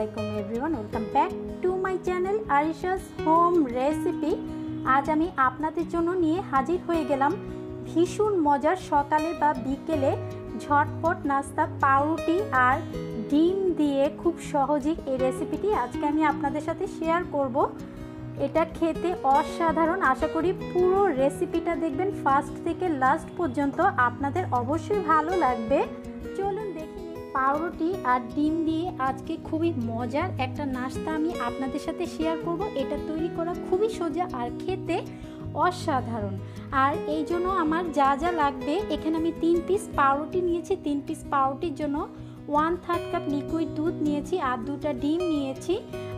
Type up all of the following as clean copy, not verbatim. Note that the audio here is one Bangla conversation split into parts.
আলাইকুম everyone, welcome back to my channel Arisha's home recipe. আজ আমি আপনাদের জন্য নিয়ে হাজির হয়ে গেলাম ভীষণ মজার সকালে বা বিকেলে ঝটপট নাস্তা পাউরুটি আর ডিম দিয়ে খুব সহজেই এই রেসিপিটি আজকে আমি আপনাদের সাথে শেয়ার করব। এটা খেতে অসাধারণ। আশা করি পুরো রেসিপিটা দেখবেন ফার্স্ট থেকে লাস্ট পর্যন্ত, আপনাদের অবশ্যই ভালো লাগবে। চলুন দেখি পাউরুটি আর ডিম দিয়ে আজকে খুবই মজার একটা নাস্তা আমি আপনাদের সাথে শেয়ার করব। এটা তৈরি করা খুবই সোজা আর খেতে অসাধারণ। আর এই জন্য আমার যা যা লাগবে, এখানে আমি 3 পিস পাউরুটি নিয়েছি। 3 পিস পাউরুটির জন্য 1/3 কাপ লিকুইড দুধ নিয়েছি আর 2টা ডিম নিয়েছি।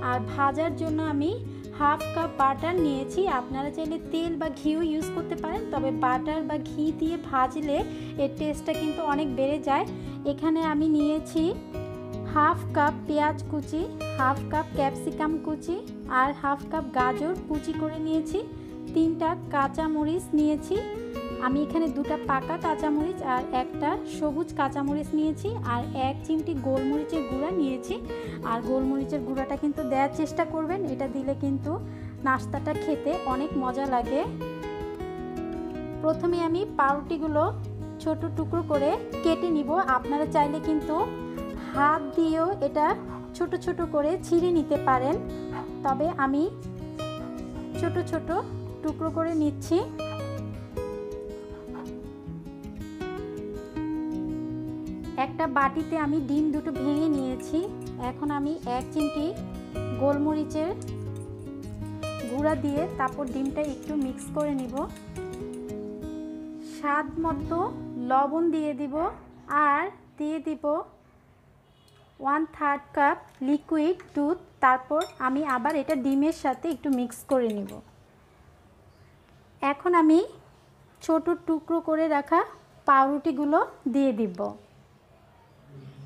আর ভাজার জন্য আমি 1/2 কাপ বাটার নিয়েছি। আপনারা চাইলে তেল বা ঘিও ইউজ করতে পারেন, তবে বাটার বা ঘি দিয়ে ভাজলে এর টেস্টটা কিন্তু অনেক বেড়ে যায়। এখানে আমি নিয়েছি 1/2 কাপ পেঁয়াজ কুচি, 1/2 কাপ ক্যাপসিকাম কুচি আর 1/2 কাপ গাজর কুচি করে নিয়েছি। 3টা কাঁচামরিচ নিয়েছি। আমি এখানে 2টা পাকা কাঁচামরিচ আর 1টা সবুজ কাঁচামরিচ নিয়েছি। আর 1 চিমটি গোলমরিচের গুঁড়া নিয়েছি। আর গোলমরিচের গুঁড়াটা কিন্তু দেওয়ার চেষ্টা করবেন, এটা দিলে কিন্তু নাস্তাটা খেতে অনেক মজা লাগে। প্রথমে আমি পাউরুটিগুলো ছোট টুকরো করে কেটে নিব। আপনারা চাইলে কিন্তু হাত দিয়েও এটা ছোট ছোট করে ছিঁড়ে নিতে পারেন, তবে আমি ছোট ছোট টুকরো করে নিচ্ছি। একটা বাটিতে আমি ডিম দুটো ভেঙে নিয়েছি। এখন আমি 1 চিমটি গোলমরিচের গুঁড়া দিয়ে তারপর ডিমটা একটু মিক্স করে নিব। স্বাদ মতো লবণ দিয়ে দিব আর দিয়ে দিব 1/3 কাপ লিকুইড দুধ। তারপর আমি আবার এটা ডিমের সাথে একটু মিক্স করে নিব। এখন আমি ছোট টুকরো করে রাখা পাউরুটিগুলো দিয়ে দিব।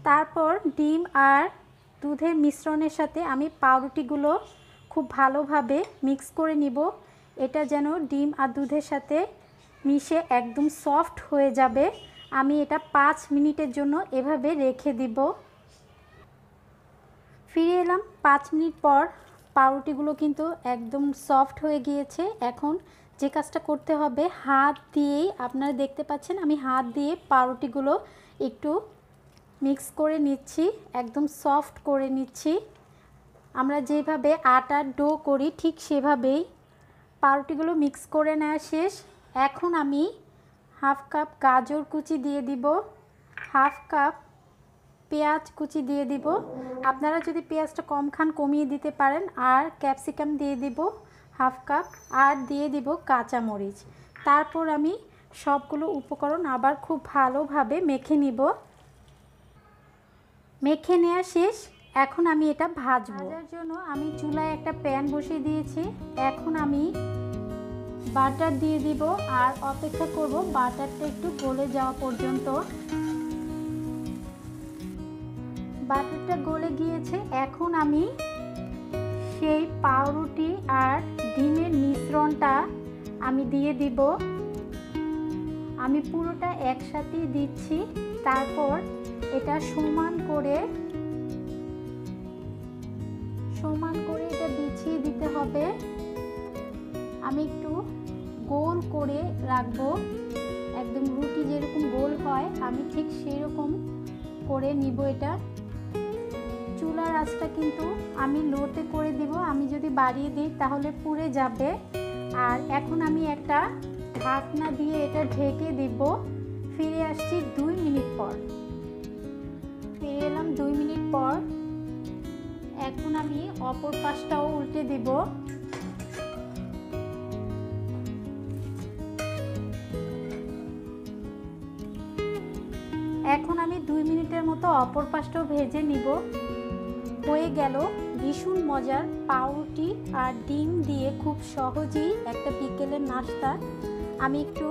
তারপর ডিম আর দুধের মিশ্রণের সাথে আমি পাউরুটিগুলো খুব ভালোভাবে মিক্স করে নিব। এটা যেন ডিম আর দুধের সাথে মিশে একদম সফট হয়ে যাবে। আমি এটা 5 মিনিটের জন্য এভাবে রেখে দিব। ফিরে এলাম 5 মিনিট পর। পাউরুটিগুলো কিন্তু একদম সফট হয়ে গিয়েছে। এখন যে কাজটা করতে হবে, হাত দিয়েই, আপনারা দেখতে পাচ্ছেন আমি হাত দিয়ে পাউরুটিগুলো একটু মিক্স করে নিচ্ছি, একদম সফট করে নিচ্ছি। আমরা যেভাবে আটার ডো করি ঠিক সেভাবেই পাউরুটিগুলো মিক্স করে নেওয়া শেষ। এখন আমি 1/2 কাপ গাজর কুচি দিয়ে দিব, 1/2 কাপ পেঁয়াজ কুচি দিয়ে দিব। আপনারা যদি পেঁয়াজটা কম খান কমিয়ে দিতে পারেন। আর ক্যাপসিকাম দিয়ে দিব 1/2 কাপ আর দিয়ে দিব কাঁচামরিচ। তারপর আমি সবগুলো উপকরণ আবার খুব ভালোভাবে মেখে নিব। মেখে নেওয়া শেষ। এখন আমি এটা ভাজবো। ভাজার জন্য আমি চুলায় একটা প্যান বসিয়ে দিয়েছি। এখন আমি বাটার দিয়ে দিব আর অপেক্ষা করব বাটারটা একটু গলে যাওয়া পর্যন্ত। বাটারটা গলে গিয়েছে। এখন আমি সেই পাউরুটি আর ডিমের মিশ্রণটা আমি দিয়ে দিব। আমি পুরোটা একসাথেই দিচ্ছি। তারপর এটা সমান করে এটা বিছিয়ে দিতে হবে। আমি একটু গোল করে রাখবো, একদম রুটি যেরকম গোল হয় আমি ঠিক সেই রকম করে নিব। এটা চুলার আঁচটা কিন্তু আমি লোতে করে দিব, আমি যদি বাড়িয়ে দিই তাহলে পুড়ে যাবে। আর এখন আমি একটা ঢাকনা দিয়ে এটা ঢেকে দিব। ফিরে আসছি 2 মিনিট পর। ফিরে এলাম 2 মিনিট পর। এখন আমি অপর পাশটাও উল্টে দিব। এখন আমি 2 মিনিটের মতো অপর পাশটাও ভেজে নিব। হয়ে গেল ভীষণ মজার পাউরুটি আর ডিম দিয়ে খুব সহজেই একটা বিকেলের নাস্তা। আমি একটু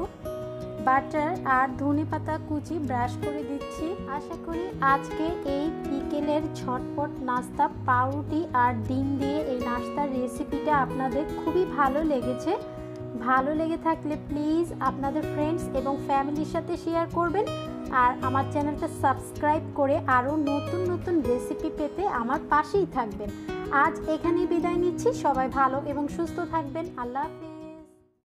বাটার আর ধনেপাতা কুচি ব্রাশ করে দিচ্ছি। আশা করি আজকে এই বিকেলের ঝটপট নাস্তা পাউরুটি আর ডিম দিয়ে এই নাস্তার রেসিপিটা আপনাদের খুবই ভালো লেগেছে। ভালো লেগে থাকলে প্লিজ আপনাদের ফ্রেন্ডস এবং ফ্যামিলির সাথে শেয়ার করবেন। আর আমার চ্যানেলটা সাবস্ক্রাইব করে আরও নতুন নতুন রেসিপি পেতে আমার পাশেই থাকবেন। আজ এখানেই বিদায় নিচ্ছি। সবাই ভালো এবং সুস্থ থাকবেন। আল্লাহ হাফেজ।